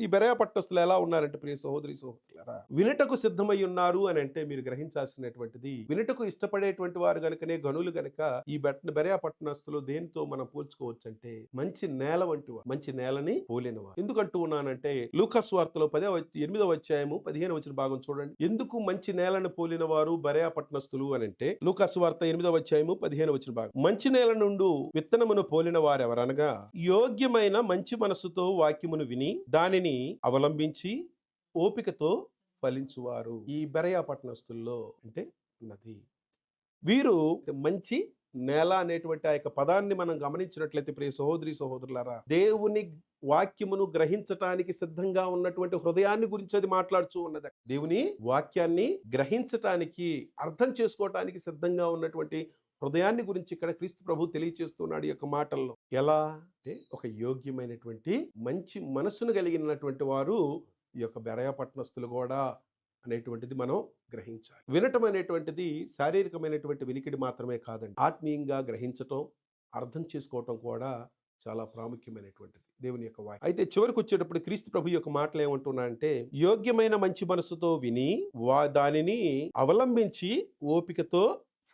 ఈ బెరయ పట్టణస్థులు ఎలా ఉన్నారంటే ప్రియ సహోదరి సహోదరులారా, వినుటకు సిద్ధమై ఉన్నారు అని అంటే మీరు గ్రహించాల్సినటువంటిది, వినుటకు ఇష్టపడేటువంటి వారు గనుకనే గనులు గనుక ఈ బెరయ పట్టణస్థులు దేనితో మనం పోల్చుకోవచ్చంటే మంచి నేల వంటి వారు, మంచి నేలని పోలినవారు. ఎందుకంటూ ఉన్నానంటే లూకాసు వార్తలో 8వ అధ్యాయము 15 వచ్చిన భాగం చూడండి. ఎందుకు మంచి నేలను పోలిన వారు బెరయ పట్టణస్థులు అని అంటే లూకాసు వార్త 8వ అధ్యాయము 15 వచ్చిన భాగం. మంచి నేల నుండి విత్తనమును పోలిన వారెవరనగా యోగ్యమైన మంచి మనసుతో వాక్యమును విని దానిని అవలంబించి ఓపికతో ఫలించువారు ఈ బెరయ పట్టణస్థుల్లో అంటే ఉన్నది. వీరు మంచి నేల అనేటువంటి ఆ యొక్క పదాన్ని మనం గమనించినట్లయితే ప్రియ సహోదరి సహోదరులారా, దేవుని వాక్యమును గ్రహించటానికి సిద్ధంగా ఉన్నటువంటి హృదయాన్ని గురించి అది మాట్లాడుతూ ఉన్నది. దేవుని వాక్యాన్ని గ్రహించటానికి, అర్థం చేసుకోవటానికి సిద్ధంగా ఉన్నటువంటి హృదయాన్ని గురించి ఇక్కడ క్రీస్తు ప్రభు తెలియచేస్తున్నాడు ఈ యొక్క మాటల్లో. ఎలా అంటే ఒక యోగ్యమైనటువంటి మంచి మనసును కలిగినటువంటి వారు ఈ యొక్క బెరయ పట్టణస్థులు కూడా అనేటువంటిది మనం గ్రహించాలి. వినటం అనేటువంటిది శారీరకమైనటువంటి వినికిడి మాత్రమే కాదండి. ఆత్మీయంగా గ్రహించటం, అర్థం చేసుకోవటం కూడా చాలా ప్రాముఖ్యమైనటువంటిది దేవుని యొక్క వాక్యం. అయితే చివరికి వచ్చేటప్పుడు క్రీస్తు ప్రభు యొక్క మాటలు ఏమంటున్నాయంటే యోగ్యమైన మంచి మనసుతో విని దానిని అవలంబించి ఓపికతో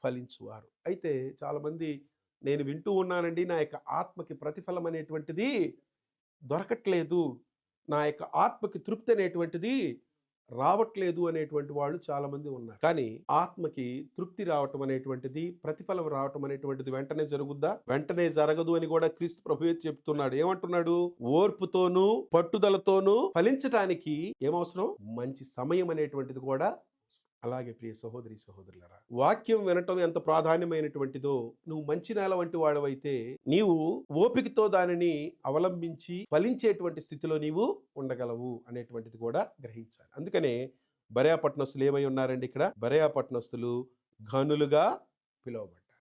ఫలించువారు. అయితే చాలా మంది నేను వింటూ ఉన్నానండి, నా యొక్క ఆత్మకి ప్రతిఫలం అనేటువంటిది దొరకట్లేదు, నా యొక్క ఆత్మకి తృప్తి అనేటువంటిది రావట్లేదు అనేటువంటి వాళ్ళు చాలా మంది ఉన్నారు. కానీ ఆత్మకి తృప్తి రావటం అనేటువంటిది, ప్రతిఫలం రావటం అనేటువంటిది వెంటనే జరుగుద్దా? వెంటనే జరగదు అని కూడా క్రీస్తు ప్రభువే చెప్తున్నాడు. ఏమంటున్నాడు? ఓర్పుతోనూ పట్టుదలతోనూ ఫలించటానికి ఏమవసరం? మంచి సమయం అనేటువంటిది కూడా. అలాగే ప్రియ సహోదరి సహోదరులారా, వాక్యం వినటం ఎంత ప్రాధాన్యమైనటువంటిదో, నువ్వు మంచి నేల వంటి వాడవైతే నీవు ఓపికతో దానిని అవలంబించి ఫలించేటువంటి స్థితిలో నీవు ఉండగలవు అనేటువంటిది కూడా గ్రహించాలి. అందుకనే బెరయ పట్టణస్థులు ఏమై ఉన్నారండి ఇక్కడ? బెరయ పట్టణస్థులు ఘనులుగా పిలువబడ్డారు.